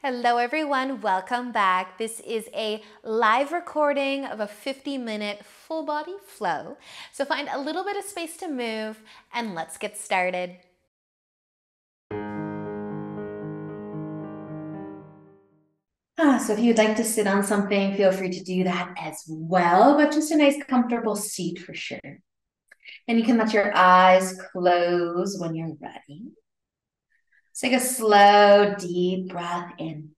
Hello everyone, welcome back. This is a live recording of a 50-minute full body flow. So find a little bit of space to move and let's get started. So if you'd like to sit on something, feel free to do that as well, but just a nice comfortable seat for sure. And you can let your eyes close when you're ready. Take a slow, deep breath in.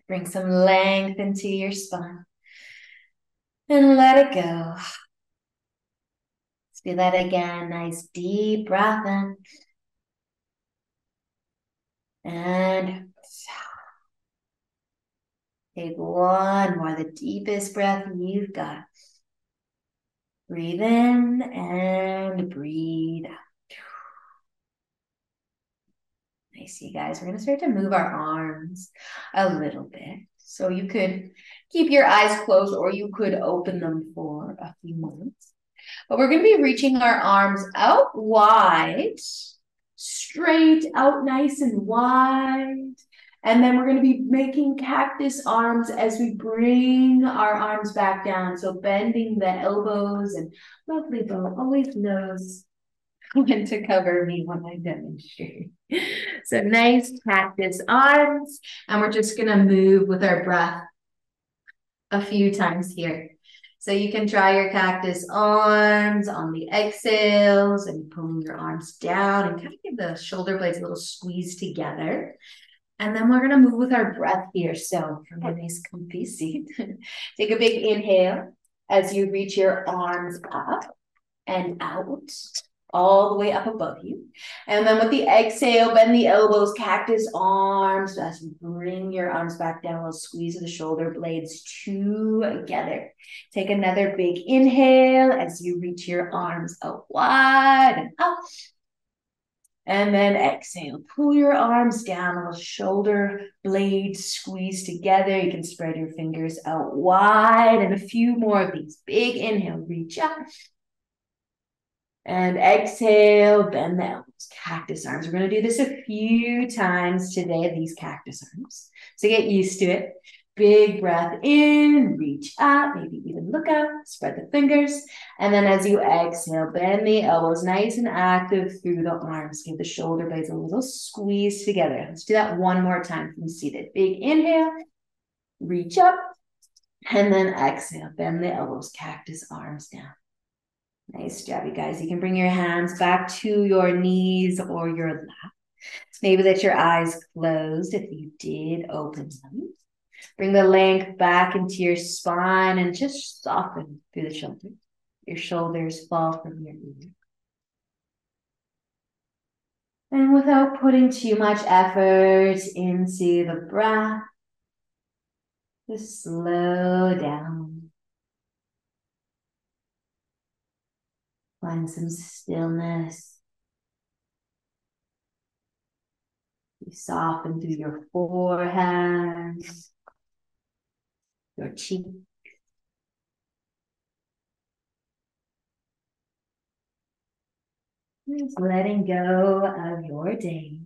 Bring some length into your spine. And let it go. Let's do that again. Nice deep breath in. And take one more, the deepest breath you've got. Breathe in and breathe out. Nice, you guys. We're going to start to move our arms a little bit. So you could keep your eyes closed or you could open them for a few moments. But we're going to be reaching our arms out wide, straight out nice and wide. And then we're going to be making cactus arms as we bring our arms back down. So bending the elbows, and lovely Bo always knows when to cover me when I demonstrate. So nice cactus arms. And we're just going to move with our breath a few times here. So you can try your cactus arms on the exhales and pulling your arms down and kind of give the shoulder blades a little squeeze together. And then we're going to move with our breath here. So from a nice comfy seat, take a big inhale as you reach your arms up and out, all the way up above you. And then with the exhale, bend the elbows, cactus arms. As you bring your arms back down, we'll squeeze the shoulder blades together. Take another big inhale as you reach your arms out wide and up. And then exhale, pull your arms down, little shoulder blades squeeze together. You can spread your fingers out wide and a few more of these. Big inhale, reach up. And exhale, bend the elbows, cactus arms. We're going to do this a few times today, these cactus arms. So get used to it. Big breath in, reach up, maybe even look up, spread the fingers. And then as you exhale, bend the elbows nice and active through the arms. Give the shoulder blades a little squeeze together. Let's do that one more time from seated. Big inhale, reach up, and then exhale, bend the elbows, cactus arms down. Nice job, you guys. You can bring your hands back to your knees or your lap. Maybe let your eyes closed if you did open them. Bring the length back into your spine and just soften through the shoulders. Your shoulders fall from your ears. And without putting too much effort into the breath, just slow down. Find some stillness. You soften through your forehead, your cheeks. Just letting go of your day.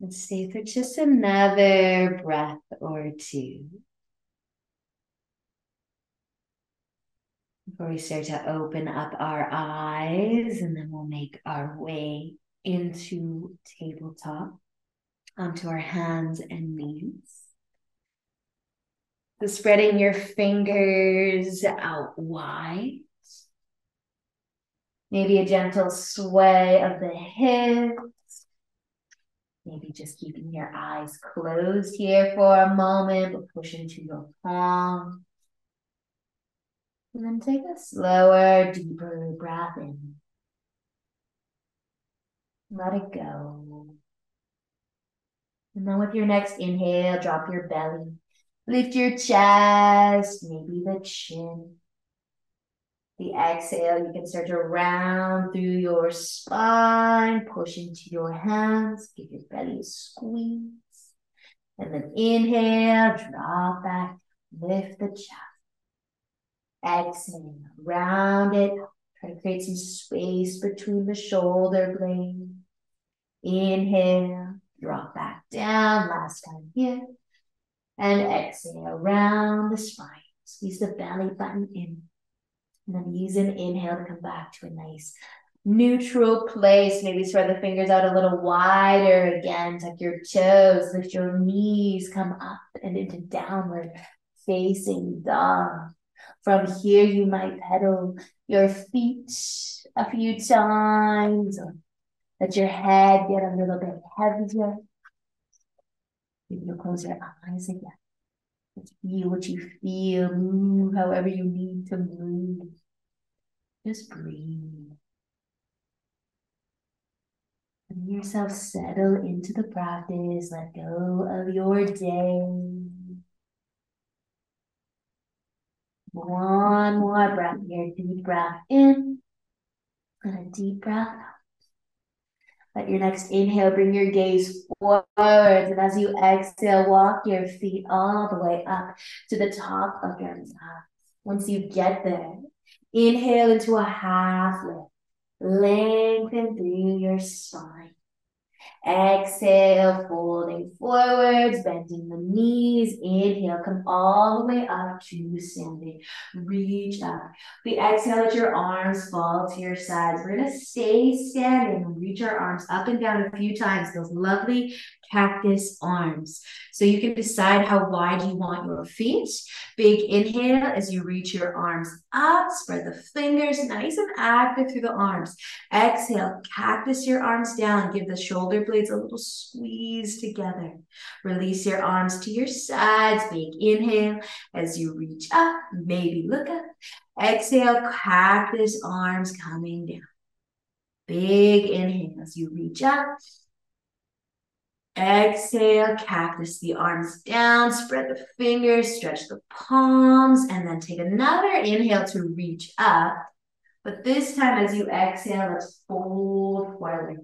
Let's stay for just another breath or two before we start to open up our eyes, and then we'll make our way into tabletop onto our hands and knees. So spreading your fingers out wide. Maybe a gentle sway of the hips. Maybe just keeping your eyes closed here for a moment, but push into your palm. And then take a slower, deeper breath in. Let it go. And then with your next inhale, drop your belly. Lift your chest, maybe the chin. The exhale, you can start to round through your spine, push into your hands, give your belly a squeeze. And then inhale, drop back, lift the chest. Exhale, round it, try to create some space between the shoulder blades. Inhale, drop back down, last time here. And exhale, round the spine. Squeeze the belly button in. And then use an inhale to come back to a nice neutral place. Maybe spread the fingers out a little wider again. Tuck your toes, lift your knees, come up and into downward facing dog. From here, you might pedal your feet a few times, or let your head get a little bit heavier. Maybe you'll close your eyes again. Just feel what you feel. Move however you need to move. Just breathe. Let yourself settle into the practice. Let go of your day. One more breath here. Deep breath in and a deep breath out. Let your next inhale bring your gaze forward. And as you exhale, walk your feet all the way up to the top of your mat. Once you get there, inhale into a half lift. Lengthen through your spine. Exhale, folding forwards, bending the knees. Inhale, come all the way up to standing. Reach up. We exhale, let your arms fall to your sides. We're going to stay standing and reach our arms up and down a few times. Those lovely cactus arms. So you can decide how wide you want your feet. Big inhale as you reach your arms up. Spread the fingers nice and active through the arms. Exhale, cactus your arms down. Give the shoulder blades a little squeeze together. Release your arms to your sides. Big inhale as you reach up. Maybe look up. Exhale, cactus arms coming down. Big inhale as you reach up. Exhale, cactus the arms down, spread the fingers, stretch the palms, and then take another inhale to reach up. But this time as you exhale, let's fold forward.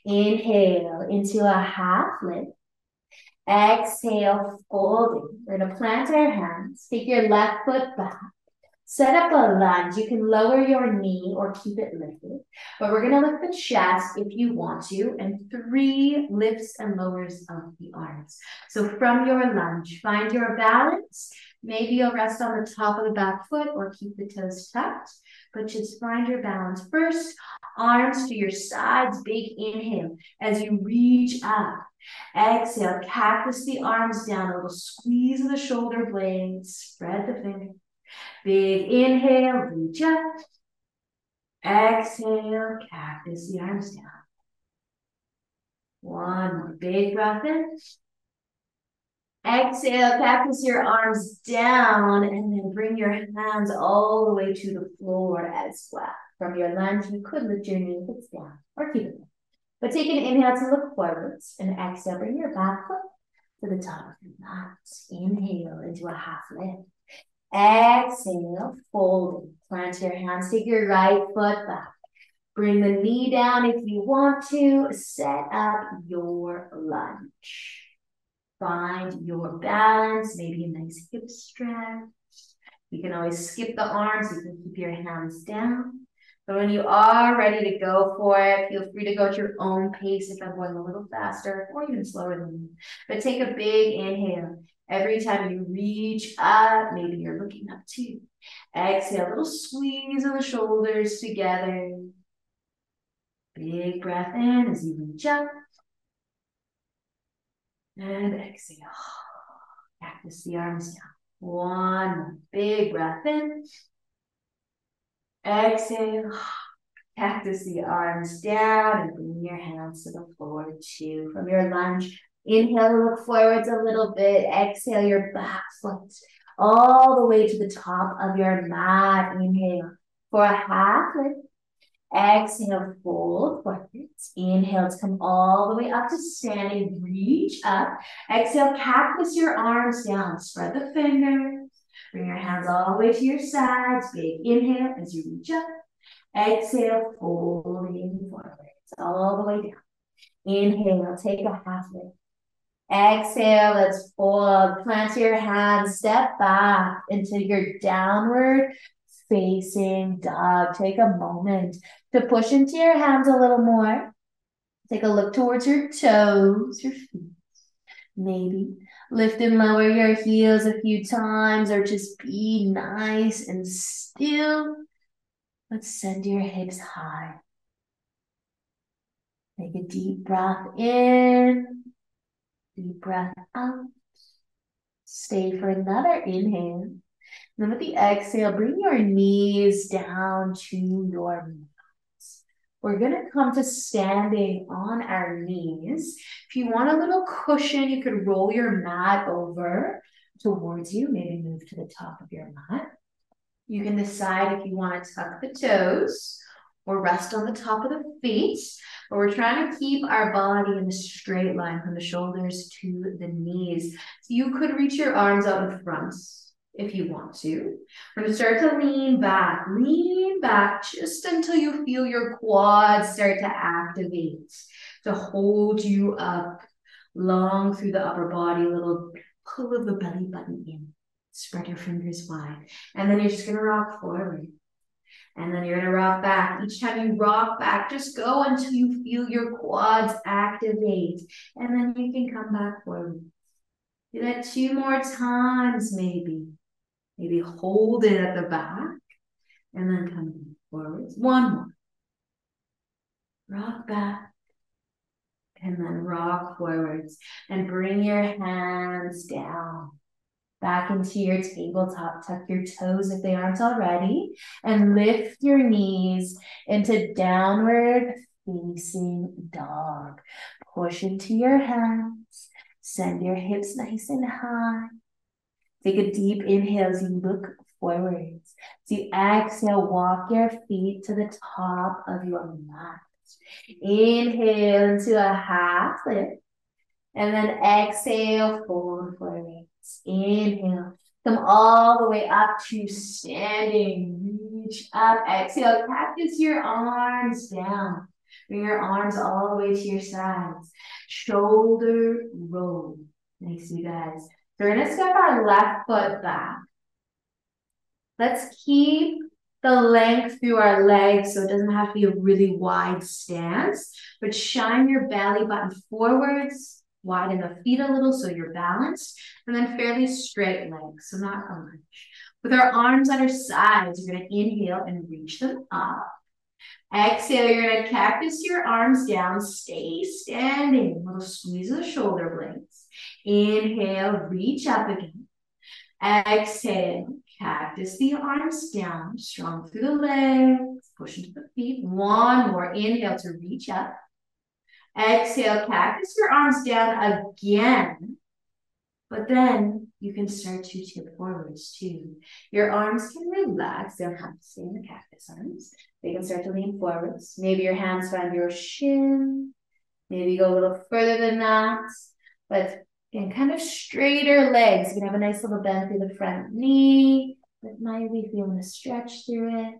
Inhale into a half lift. Exhale, folding. We're going to plant our hands. Take your left foot back. Set up a lunge. You can lower your knee or keep it lifted. But we're going to lift the chest if you want to, and 3 lifts and lowers of the arms. So from your lunge, find your balance. Maybe you'll rest on the top of the back foot or keep the toes tucked. But just find your balance. First, arms to your sides. Big inhale as you reach up. Exhale, cactus the arms down. A little squeeze of the shoulder blades. Spread the fingers. Big inhale, reach up. Exhale, cactus the arms down. One more big breath in. Exhale, cactus your arms down, and then bring your hands all the way to the floor as well. From your lunge, you could lift your knee if it's down, or keep it there. But take an inhale to look forwards, and exhale, bring your back foot to the top of your mat. Inhale into a half lift. Exhale, folding. Plant your hands, take your right foot back. Bring the knee down if you want to. Set up your lunge. Find your balance, maybe a nice hip stretch. You can always skip the arms. You can keep your hands down. But when you are ready to go for it, feel free to go at your own pace if I'm going a little faster or even slower than me. But take a big inhale. Every time you reach up, maybe you're looking up too. Exhale, a little squeeze of the shoulders together. Big breath in as you reach up. And exhale. Cactus the arms down. One more big breath in. Exhale. Cactus the arms down and bring your hands to the floor too. From your lunge, inhale, look forwards a little bit. Exhale your back foot all the way to the top of your mat. Inhale for a half lift. Exhale, fold forwards. Inhale to come all the way up to standing. Reach up. Exhale, cactus your arms down. Spread the fingers. Bring your hands all the way to your sides. Big inhale as you reach up. Exhale, folding forwards all the way down. Inhale, take a half lift. Exhale, let's fold. Plant your hands, step back into your downward facing dog. Take a moment to push into your hands a little more. Take a look towards your toes, your feet. Maybe lift and lower your heels a few times, or just be nice and still. Let's send your hips high. Take a deep breath in, deep breath out. Stay for another inhale. Then with the exhale, bring your knees down to your mats. We're gonna come to standing on our knees. If you want a little cushion, you could roll your mat over towards you, maybe move to the top of your mat. You can decide if you want to tuck the toes or rest on the top of the feet, but we're trying to keep our body in a straight line from the shoulders to the knees. So you could reach your arms out in front if you want to. We're gonna start to lean back just until you feel your quads start to activate, to hold you up long through the upper body, a little pull of the belly button in. Spread your fingers wide. And then you're just gonna rock forward. And then you're gonna rock back. Each time you rock back, just go until you feel your quads activate. And then you can come back forward. Do that 2 more times, maybe. Maybe hold it at the back. And then come forwards. 1 more. Rock back. And then rock forwards. And bring your hands down. Back into your tabletop. Tuck your toes if they aren't already. And lift your knees into downward facing dog. Push into your hands. Send your hips nice and high. Take a deep inhale as you look forwards. As you exhale, walk your feet to the top of your mat. Inhale into a half lift. And then exhale, fold forwards. Inhale. Come all the way up to standing. Reach up. Exhale. Cactus your arms down. Bring your arms all the way to your sides. Shoulder roll. Nice, you guys. So we're going to step our left foot back. Let's keep the length through our legs so it doesn't have to be a really wide stance, but shine your belly button forwards. Widen the feet a little so you're balanced, and then fairly straight legs, so not a lunge. With our arms at our sides, you're going to inhale and reach them up. Exhale, you're going to cactus your arms down, stay standing. Little squeeze of the shoulder blades. Inhale, reach up again. Exhale, cactus the arms down, strong through the legs, push into the feet. 1 more, inhale to reach up. Exhale, cactus your arms down again. But then you can start to tip forwards too. Your arms can relax. They don't have to stay in the cactus arms. They can start to lean forwards. Maybe your hands find your shin. Maybe go a little further than that. But again, kind of straighter legs. You can have a nice little bend through the front knee. But might be feeling a stretch through it.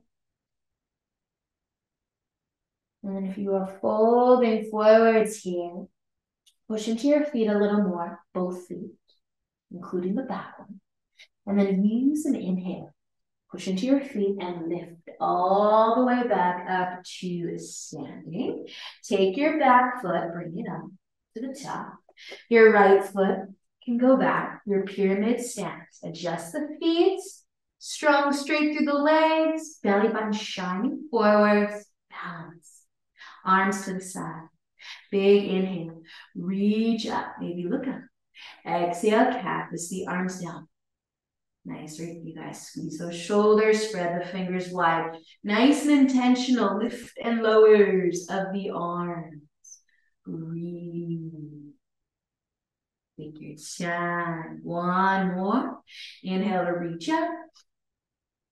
And then if you are folding forwards here, push into your feet a little more, both feet, including the back one. And then use an inhale. Push into your feet and lift all the way back up to standing. Take your back foot, bring it up to the top. Your right foot can go back, your pyramid stance. Adjust the feet, strong straight through the legs, belly button shining forwards, balance. Arms to the side. Big inhale. Reach up. Maybe look up. Exhale, cactus the arms down. Nice, right? You guys squeeze those shoulders, spread the fingers wide. Nice and intentional lift and lowers of the arms. Breathe. Take your time. 1 more. Inhale to reach up.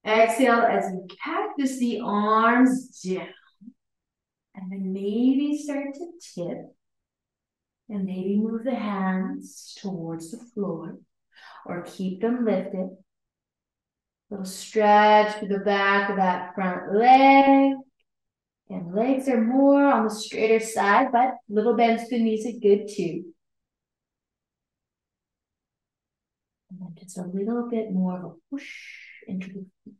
Exhale as you cactus the arms down. And then maybe start to tip. And maybe move the hands towards the floor. Or keep them lifted. A little stretch through the back of that front leg. And legs are more on the straighter side, but little bends to the knees are good too. And then just a little bit more of a push into the feet.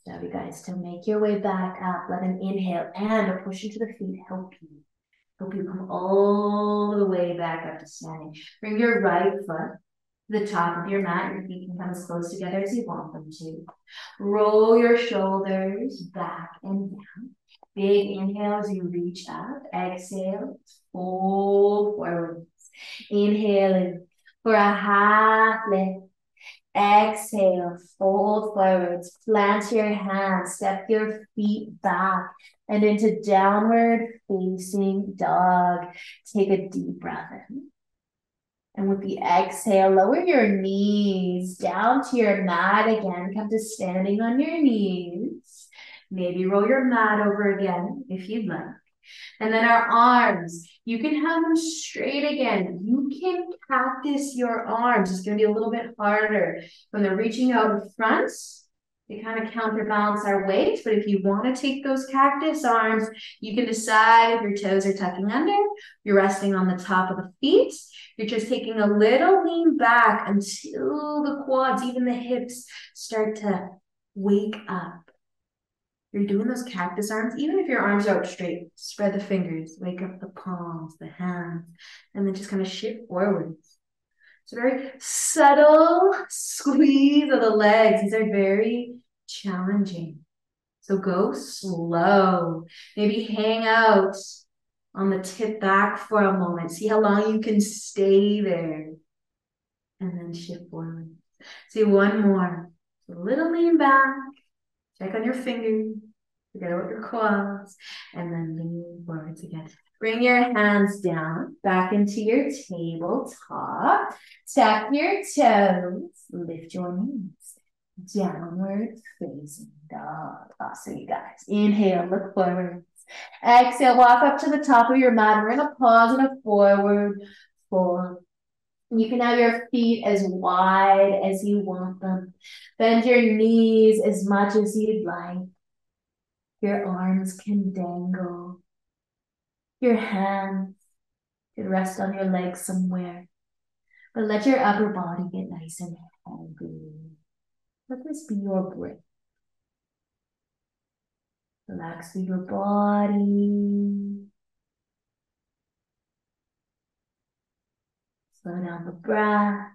So you guys to make your way back up. Let an inhale and a push into the feet help you come all the way back up to standing. Bring your right foot to the top of your mat. Your feet can come as close together as you want them to. Roll your shoulders back and down. Big inhale as you reach up. Exhale, fold forward. Inhaling for a half lift. Exhale, fold forwards, plant your hands, step your feet back and into downward facing dog. Take a deep breath in. And with the exhale, lower your knees down to your mat again. Come to standing on your knees. Maybe roll your mat over again if you'd like. And then our arms, you can have them straight again. You can cactus your arms. It's going to be a little bit harder when they're reaching out in front. They kind of counterbalance our weight. But if you want to take those cactus arms, you can decide if your toes are tucking under, you're resting on the top of the feet. You're just taking a little lean back until the quads, even the hips, start to wake up. You're doing those cactus arms, even if your arms are out straight, spread the fingers, wake up the palms, the hands, and then just kind of shift forwards. It's a very subtle squeeze of the legs. These are very challenging. So go slow. Maybe hang out on the tip back for a moment. See how long you can stay there. And then shift forward. See, one more. A little lean back. Check on your fingers, forget about your quads, and then lean forwards again. Bring your hands down, back into your tabletop. Tap your toes, lift your knees. Downward facing dog. Awesome, you guys. Inhale, look forward. Exhale, walk up to the top of your mat. We're going to pause in a forward fold. You can have your feet as wide as you want them. Bend your knees as much as you'd like. Your arms can dangle. Your hands can rest on your legs somewhere. But let your upper body get nice and heavy. Let this be your breath. Relax through your body. Slow down the breath.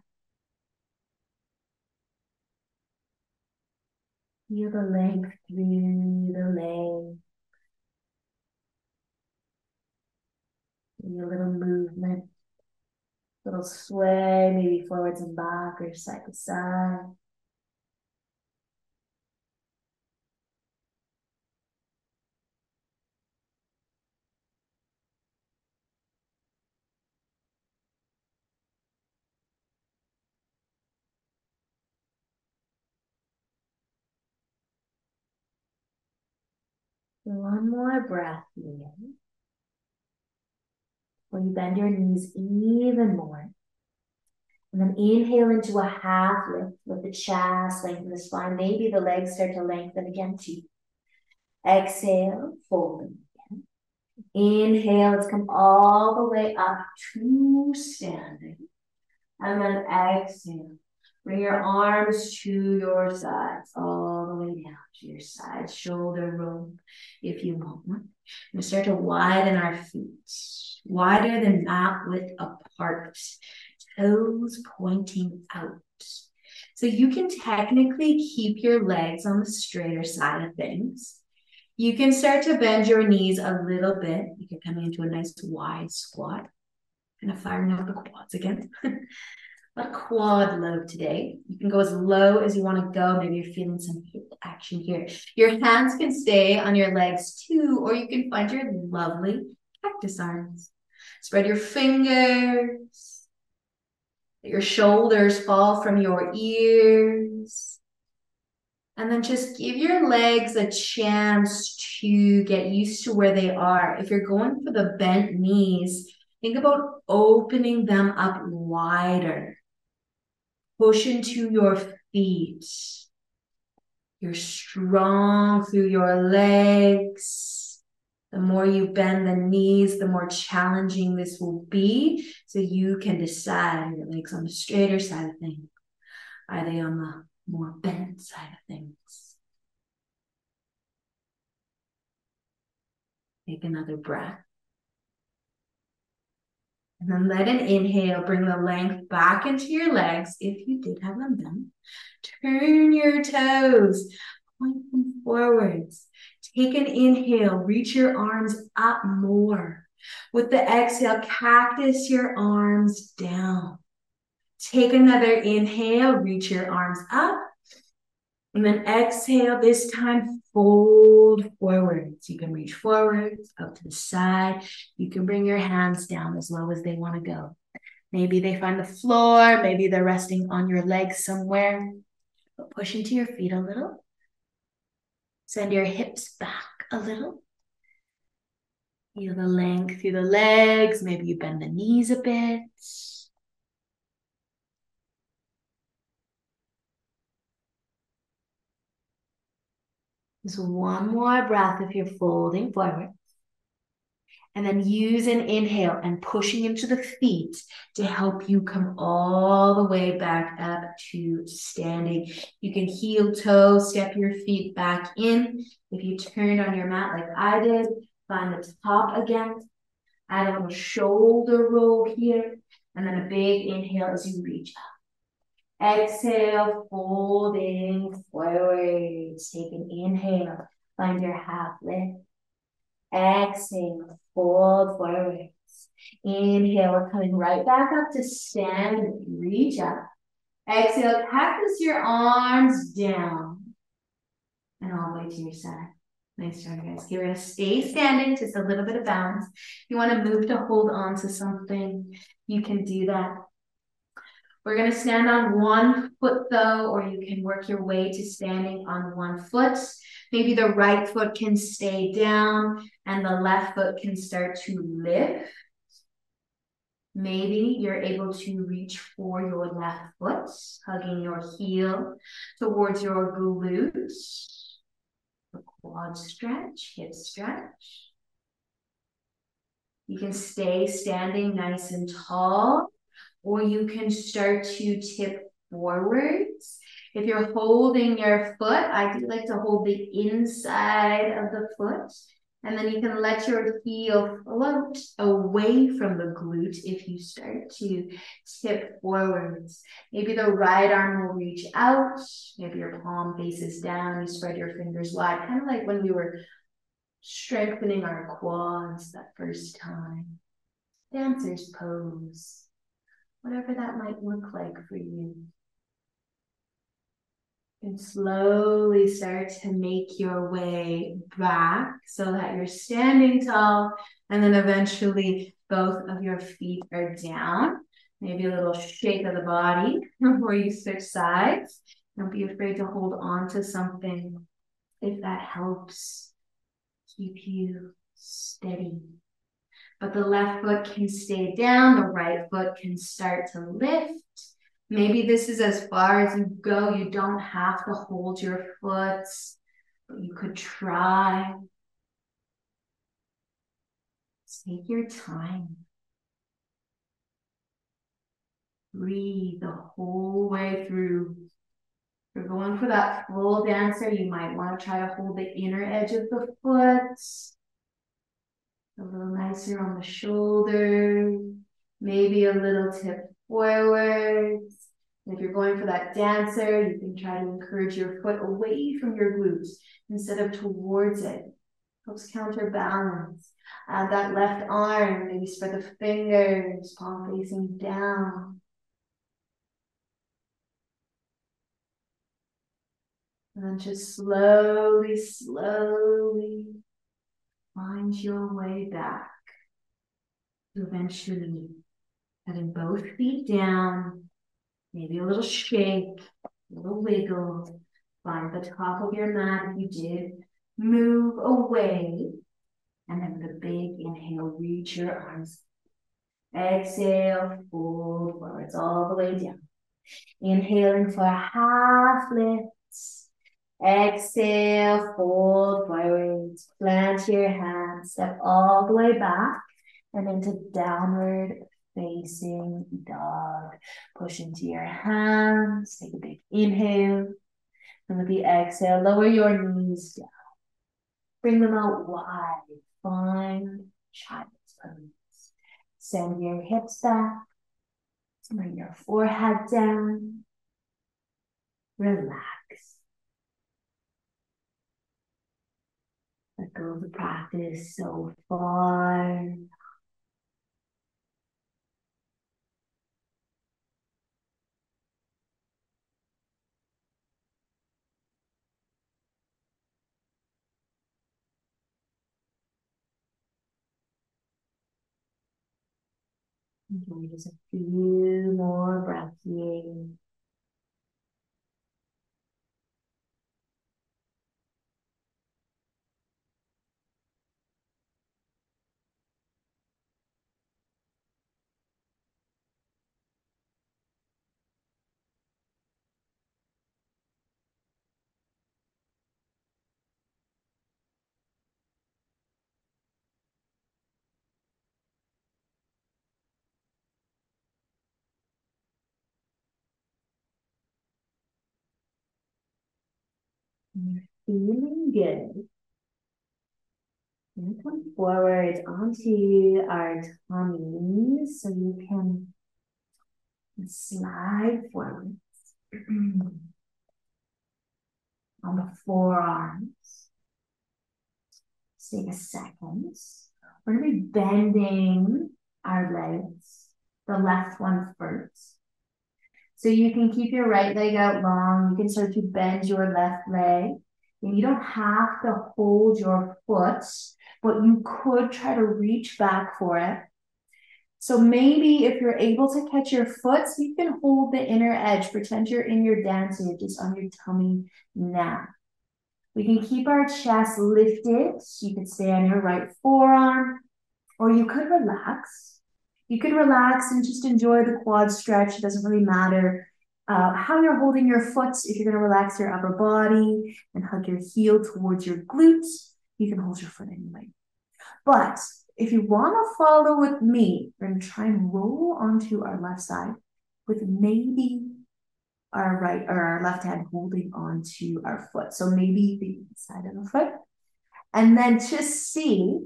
Feel the length through the legs. Maybe a little movement, a little sway, maybe forwards and back or side to side. One more breath in. Where you bend your knees even more. And then inhale into a half lift with the chest, lengthen the spine. Maybe the legs start to lengthen again too. Exhale, fold again. Inhale, let's come all the way up to standing. And then exhale. Bring your arms to your sides, all the way down to your sides. Shoulder roll if you want one. We start to widen our feet. Wider than mat width apart. Toes pointing out. So you can technically keep your legs on the straighter side of things. You can start to bend your knees a little bit. You can come into a nice wide squat. Kind of firing up the quads again. A quad load today. You can go as low as you want to go. Maybe you're feeling some hip action here. Your hands can stay on your legs too, or you can find your lovely cactus arms. Spread your fingers. Let your shoulders fall from your ears. And then just give your legs a chance to get used to where they are. If you're going for the bent knees, think about opening them up wider. Push into your feet. You're strong through your legs. The more you bend the knees, the more challenging this will be. So you can decide, your legs on the straighter side of things. Are they on the more bent side of things? Take another breath. And then let an inhale bring the length back into your legs if you did have them bent. Turn your toes, point them forwards. Take an inhale, reach your arms up more. With the exhale, cactus your arms down. Take another inhale, reach your arms up. And then exhale, this time fold forwards. You can reach forwards, out to the side. You can bring your hands down as low as they want to go. Maybe they find the floor. Maybe they're resting on your legs somewhere. But push into your feet a little. Send your hips back a little. Feel the length through the legs. Maybe you bend the knees a bit. Just one more breath if you're folding forward. And then use an inhale and pushing into the feet to help you come all the way back up to standing. You can heel toe, step your feet back in. If you turned on your mat like I did, find the top again. Add a little shoulder roll here. And then a big inhale as you reach up. Exhale, folding forwards. Take an inhale. Find your half lift. Exhale, fold forwards. Inhale, we're coming right back up to stand. Reach up. Exhale, cactus your arms down. And all the way to your side. Nice job, guys. Okay, we're going to stay standing, just a little bit of balance. If you want to move to hold on to something, you can do that. We're going to stand on one foot though, or you can work your way to standing on one foot. Maybe the right foot can stay down and the left foot can start to lift. Maybe you're able to reach for your left foot, hugging your heel towards your glutes. The quad stretch, hip stretch. You can stay standing nice and tall, or you can start to tip forwards. If you're holding your foot, I do like to hold the inside of the foot, and then you can let your heel float away from the glute if you start to tip forwards. Maybe the right arm will reach out, maybe your palm faces down, you spread your fingers wide, kind of like when we were strengthening our quads that first time. Dancer's pose. Whatever that might look like for you. And slowly start to make your way back so that you're standing tall, and then eventually both of your feet are down. Maybe a little shake of the body before you switch sides. Don't be afraid to hold on to something if that helps keep you steady. But the left foot can stay down, the right foot can start to lift. Maybe this is as far as you go. You don't have to hold your foot, but you could try. Take your time. Breathe the whole way through. If you're going for that full dancer, you might want to try to hold the inner edge of the foot. A little nicer on the shoulder, maybe a little tip forwards. If you're going for that dancer, you can try to encourage your foot away from your glutes instead of towards it. Helps counterbalance. Add that left arm, maybe spread the fingers, palm facing down. And then just slowly, slowly find your way back to eventually having both feet down, maybe a little shake, a little wiggle. Find the top of your mat if you did. Move away. And then with a big inhale, reach your arms. Exhale, fold forwards all the way down. Inhaling for half lifts. Exhale, fold forwards. Plant your hands. Step all the way back and into downward facing dog. Push into your hands. Take a big inhale. And with the exhale, lower your knees down. Bring them out wide. find child's pose. Send your hips back. Bring your forehead down. Relax. Let go of the practice so far. Enjoy just a few more breaths here. You're feeling good. We're going to come forward onto our tummies so you can slide forward on the forearms. Just take a second. We're going to be bending our legs, the left one first. So you can keep your right leg out long. You can start to bend your left leg. And you don't have to hold your foot, but you could try to reach back for it. So maybe if you're able to catch your foot, you can hold the inner edge. Pretend you're in your dance and you're just on your tummy now. We can keep our chest lifted. You could stay on your right forearm, or you could relax. You could relax and just enjoy the quad stretch. It doesn't really matter how you're holding your foot. If you're going to relax your upper body and hug your heel towards your glutes, you can hold your foot anyway. But if you want to follow with me, we're going to try and roll onto our left side with maybe our right or our left hand holding onto our foot. So maybe the inside of the foot. And then just see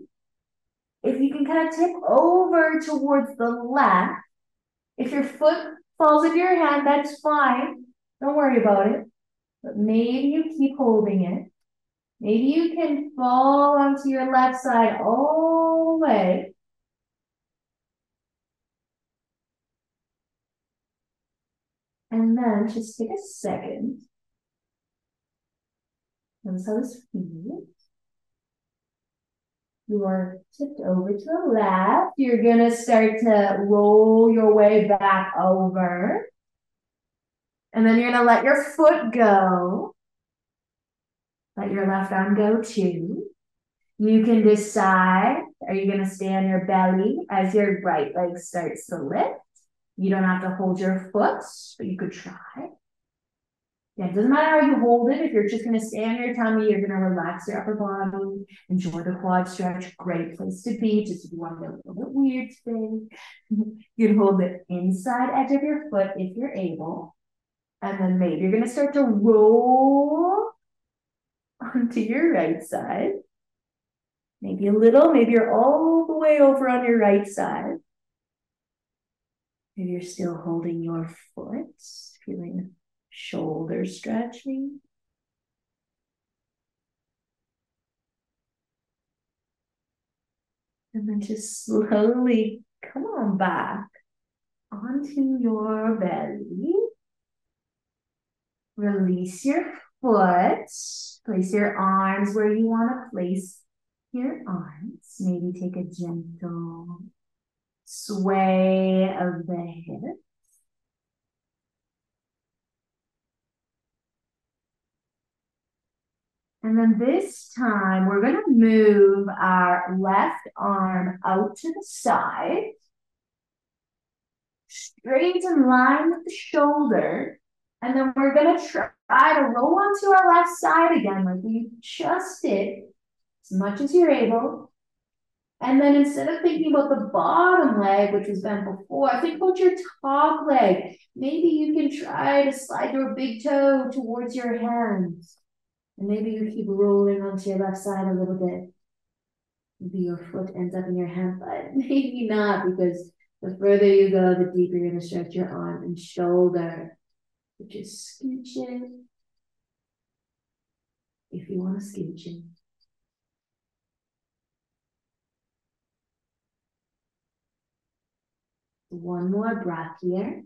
if you can kind of tip over towards the left. If your foot falls into your hand, that's fine. Don't worry about it. But maybe you keep holding it. Maybe you can fall onto your left side all the way. And then just take a second. Notice how this feels. You are tipped over to the left. You're going to start to roll your way back over. And then you're going to let your foot go. Let your left arm go too. You can decide, are you going to stay on your belly as your right leg starts to lift? You don't have to hold your foot, but you could try. Yeah, it doesn't matter how you hold it. If you're just going to stay on your tummy, you're going to relax your upper body, enjoy the quad stretch. Great place to be. Just if you want to get a little bit weird today, you can hold the inside edge of your foot if you're able. And then maybe you're going to start to roll onto your right side. Maybe a little, maybe you're all the way over on your right side. Maybe you're still holding your foot, feeling shoulder stretching. And then just slowly come on back onto your belly. Release your foot. Place your arms where you want to place your arms. Maybe take a gentle sway of the hips. And then this time, we're going to move our left arm out to the side, straight in line with the shoulder. And then we're going to try to roll onto our left side again, like we just did, as much as you're able. And then instead of thinking about the bottom leg, which was bent before, think about your top leg. Maybe you can try to slide your big toe towards your hands. And maybe you keep rolling onto your left side a little bit. Maybe your foot ends up in your hand, but maybe not, because the further you go, the deeper you're going to stretch your arm and shoulder. So just scooch it if you want to scooch it. One more breath here.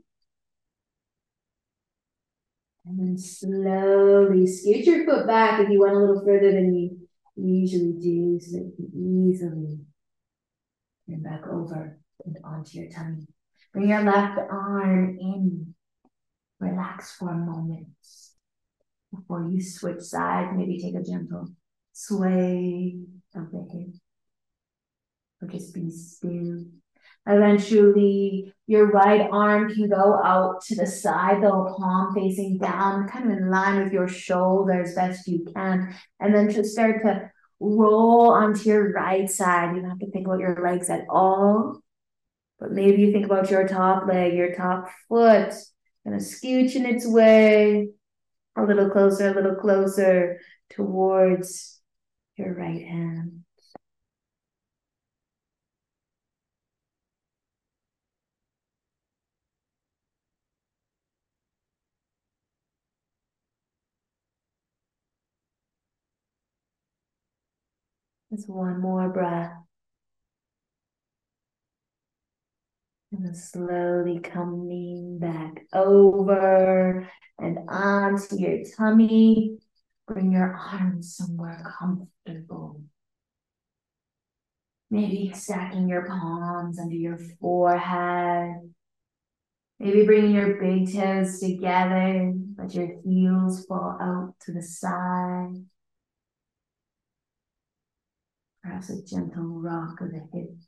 And then slowly scoot your foot back if you went a little further than you usually do, so that you can easily turn back over and onto your tummy. Bring your left arm in. Relax for a moment. Before you switch sides, maybe take a gentle sway of the hip. Or just be still. Eventually, your right arm can go out to the side, though, palm facing down, kind of in line with your shoulder as best you can. And then just start to roll onto your right side. You don't have to think about your legs at all. But maybe you think about your top leg, your top foot, kind of scooching its way a little closer towards your right hand. Just one more breath. And then slowly coming back over and onto your tummy. Bring your arms somewhere comfortable. Maybe stacking your palms under your forehead. Maybe bringing your big toes together. Let your heels fall out to the side. Perhaps a gentle rock of the hips.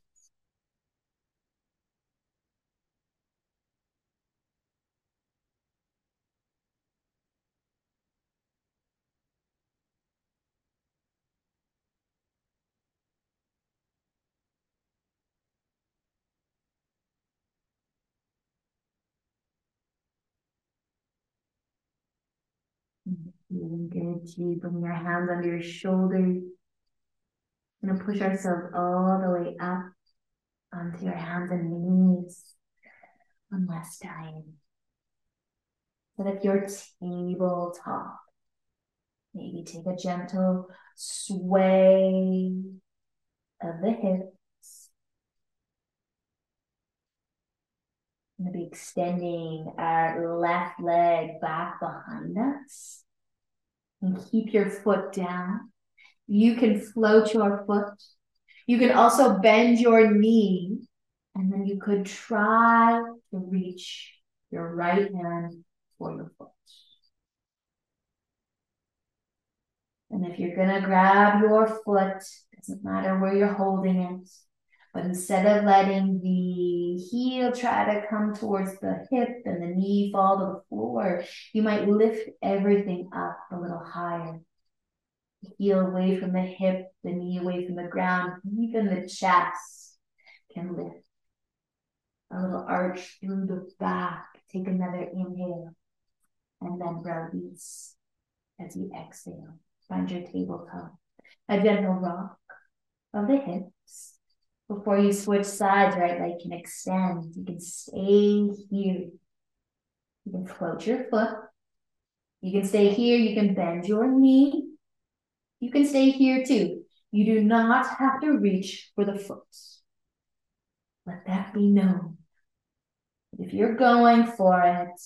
Feeling good too. Bring your hands under your shoulders. We're gonna push ourselves all the way up onto your hands and knees. One last time. Set up your tabletop. Maybe take a gentle sway of the hips. We're gonna be extending our left leg back behind us. And keep your foot down. You can float your foot. You can also bend your knee, and then you could try to reach your right hand for your foot. And if you're gonna grab your foot, doesn't matter where you're holding it, but instead of letting the heel try to come towards the hip and the knee fall to the floor, you might lift everything up a little higher. The heel away from the hip, the knee away from the ground, even the chest can lift. A little arch through the back. Take another inhale and then release as you exhale. Find your tabletop. A gentle rock of the hips. Before you switch sides, right leg can extend. You can stay here. You can float your foot. You can stay here. You can bend your knee. You can stay here too. You do not have to reach for the foot. Let that be known. If you're going for it,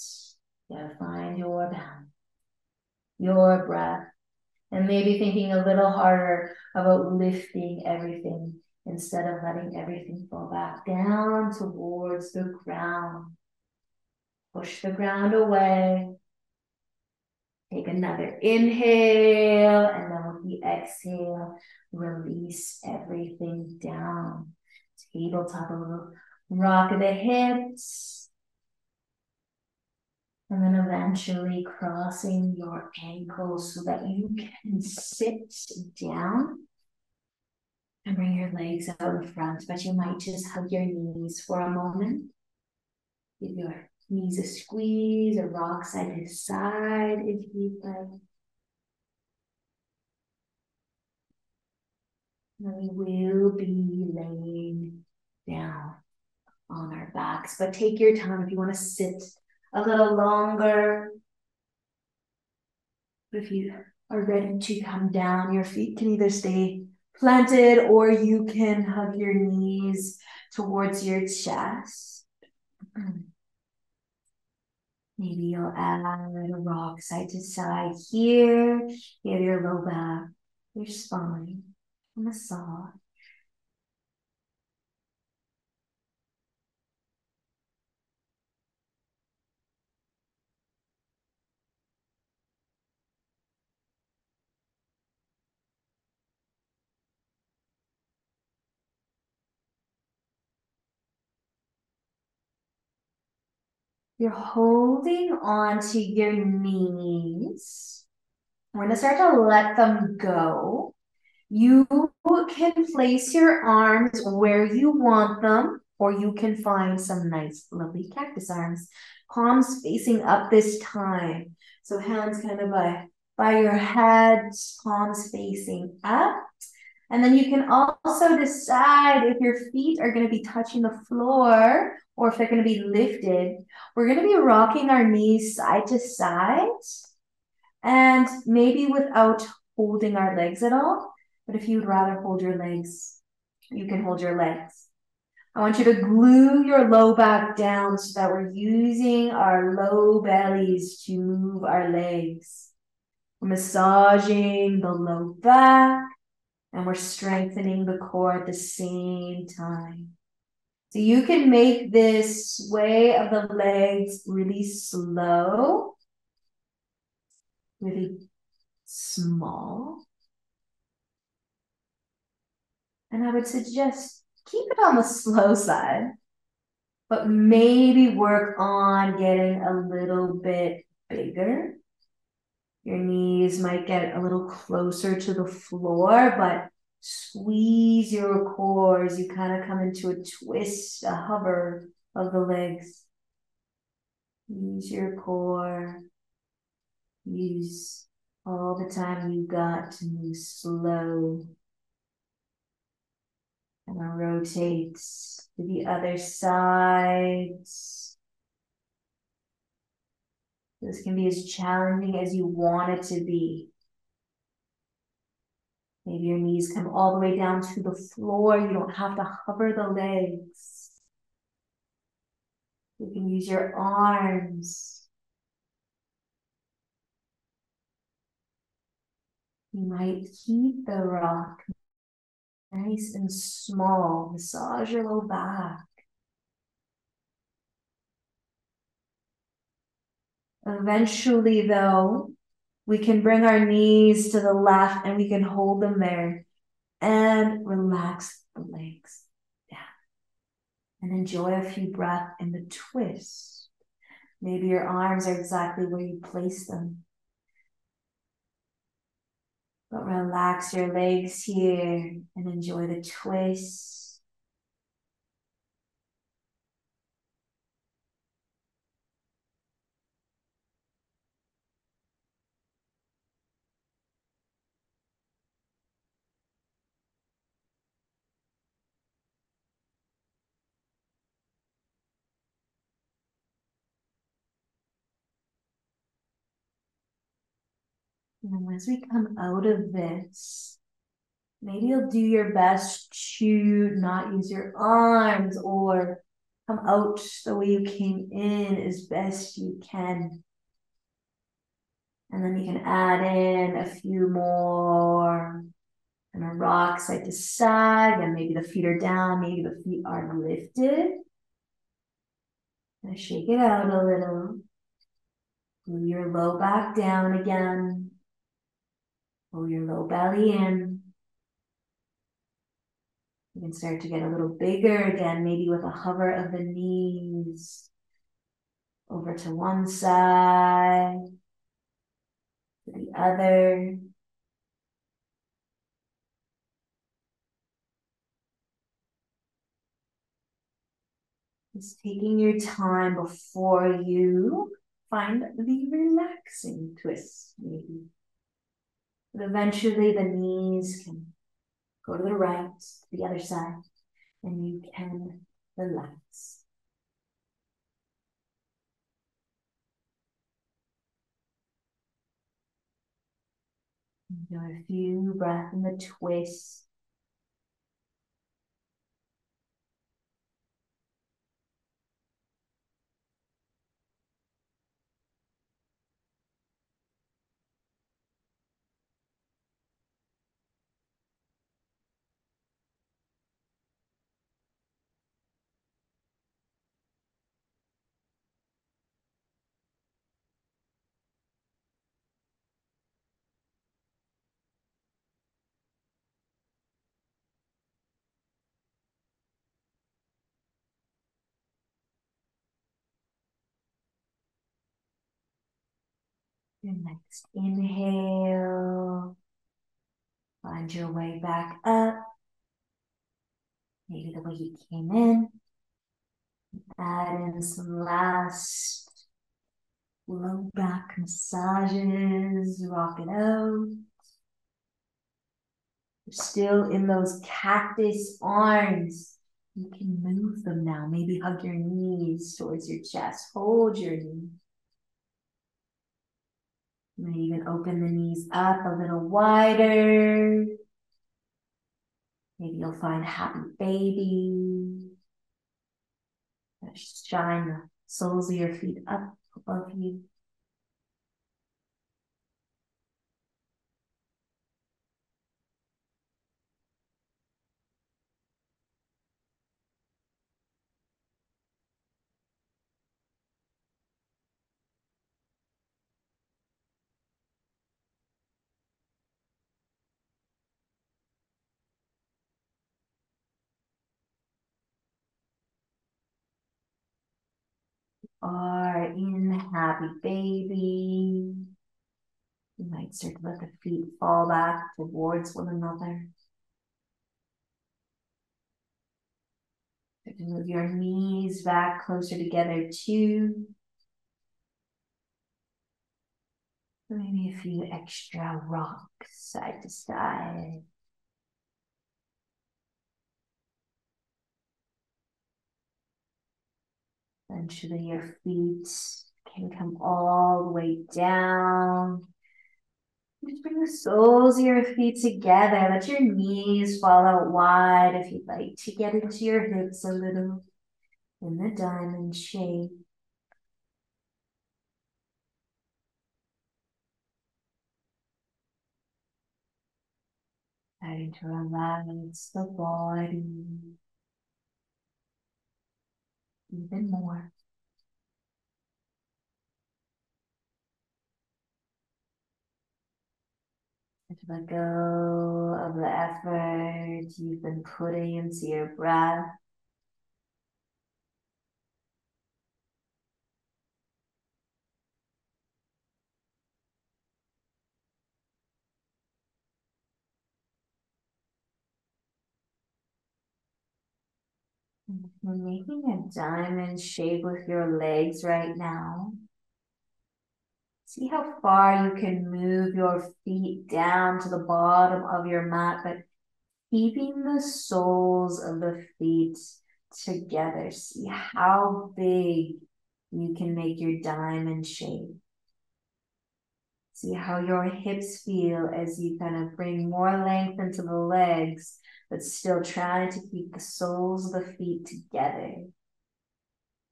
you gotta find your balance, your breath, and maybe thinking a little harder about lifting everything instead of letting everything fall back down towards the ground. Push the ground away. Take another inhale, and then with the exhale, release everything down. Tabletop, a little rock of the hips. And then eventually crossing your ankles so that you can sit down and bring your legs out in front, but you might just hug your knees for a moment. Give your knees a squeeze, a rock side to side if you'd like. And we will be laying down on our backs, but take your time if you want to sit a little longer. If you are ready to come down, your feet can either stay planted or you can hug your knees towards your chest. Maybe you'll add a rock side to side here. Give your low back, your spine, a massage. You're holding on to your knees. We're gonna start to let them go. You can place your arms where you want them, or you can find some nice, lovely cactus arms. Palms facing up this time. So hands kind of by your head, palms facing up. And then you can also decide if your feet are going to be touching the floor or if they're going to be lifted. We're going to be rocking our knees side to side and maybe without holding our legs at all. But if you'd rather hold your legs, you can hold your legs. I want you to glue your low back down so that we're using our low bellies to move our legs. We're massaging the low back and we're strengthening the core at the same time. So you can make this sway of the legs really slow, really small. And I would suggest keep it on the slow side, but maybe work on getting a little bit bigger. Your knees might get a little closer to the floor, but squeeze your core as you kind of come into a twist, a hover of the legs. Use your core. Use all the time you got to move slow. And then rotate to the other side. This can be as challenging as you want it to be. Maybe your knees come all the way down to the floor. You don't have to hover the legs. You can use your arms. You might keep the rock nice and small. Massage your low back. Eventually, though, we can bring our knees to the left and we can hold them there and relax the legs down. And enjoy a few breaths in the twist. Maybe your arms are exactly where you place them. But relax your legs here and enjoy the twist. And as we come out of this, maybe you'll do your best to not use your arms or come out the way you came in as best you can. And then you can add in a few more and a rock side to side, and maybe the feet are down, maybe the feet are lifted. And shake it out a little. Pull your low back down again. Pull your low belly in. You can start to get a little bigger again, maybe with a hover of the knees. Over to one side, to the other. Just taking your time before you find the relaxing twist, maybe. But eventually the knees can Go to the right, the other side, and you can relax. Do a few breaths in the twist. Your next inhale. Find your way back up. Maybe the way you came in. Add in some last low back massages. Rock it out. You're still in those cactus arms. You can move them now. Maybe hug your knees towards your chest. Hold your knees. Maybe even open the knees up a little wider. Maybe you'll find happy baby. Shine the soles of your feet up above you. Are in happy baby. You might start to let the feet fall back towards one another. Start to move your knees back closer together too. Maybe a few extra rocks side to side. Eventually your feet can come all the way down. Just bring the soles of your feet together. Let your knees fall out wide if you'd like to get into your hips a little in the diamond shape. Starting to relax the body even more. And to let go of the effort you've been putting into your breath. You're making a diamond shape with your legs right now. See how far you can move your feet down to the bottom of your mat, but keeping the soles of the feet together. See how big you can make your diamond shape. See how your hips feel as you kind of bring more length into the legs, but still trying to keep the soles of the feet together.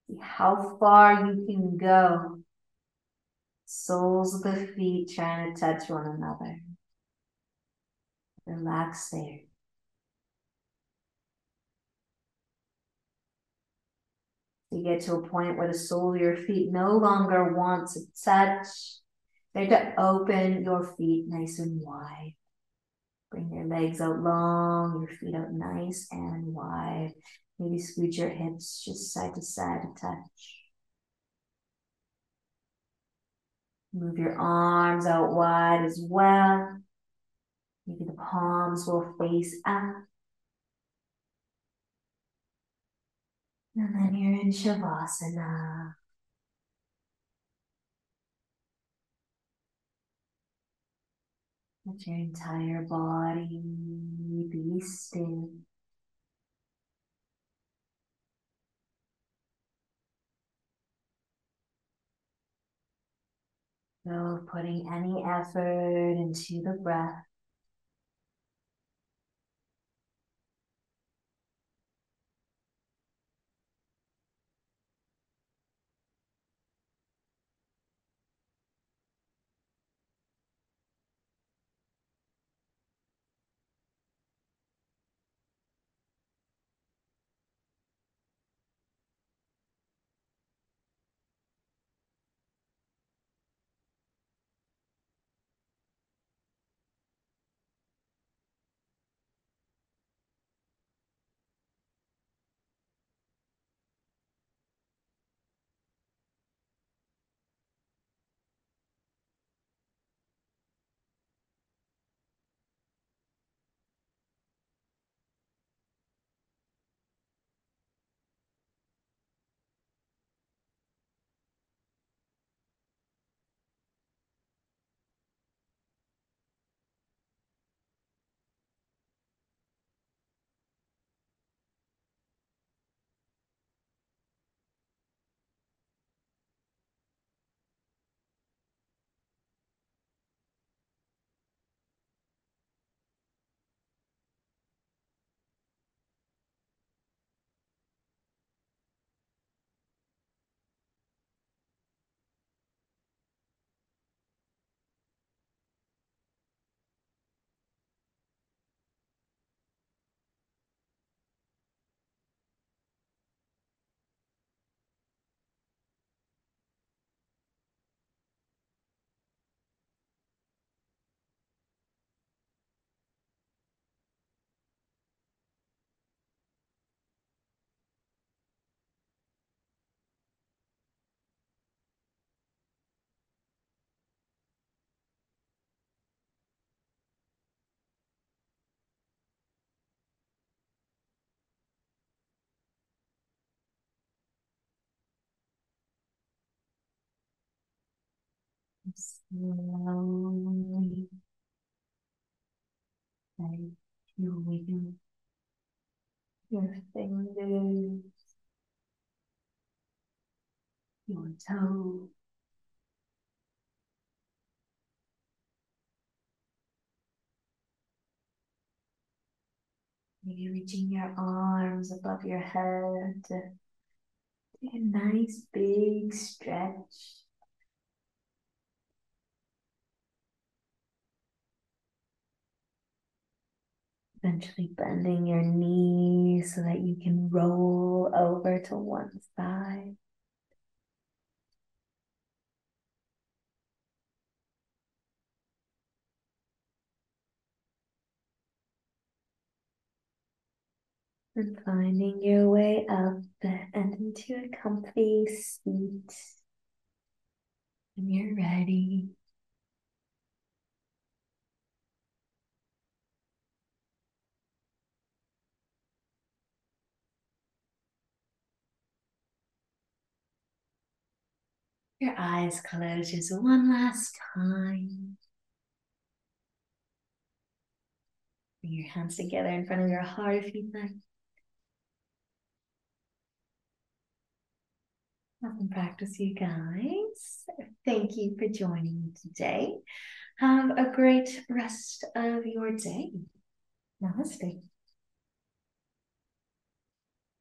See how far you can go. Soles of the feet trying to touch one another. Relax there. You get to a point where the sole of your feet no longer wants to touch. Start to open your feet nice and wide. Bring your legs out long, your feet out nice and wide. Maybe scoot your hips just side to side to touch. Move your arms out wide as well. Maybe the palms will face up. And then you're in Shavasana. Let your entire body be still. So putting any effort into the breath. Slowly like you wiggle your fingers, your toes. Maybe reaching your arms above your head. Take a nice big stretch. Eventually bending your knees so that you can roll over to one side. And finding your way up and into a comfy seat. When you're ready, your eyes closed just one last time. Bring your hands together in front of your heart if you'd like. Welcome practice, you guys. Thank you for joining me today. Have a great rest of your day. Namaste.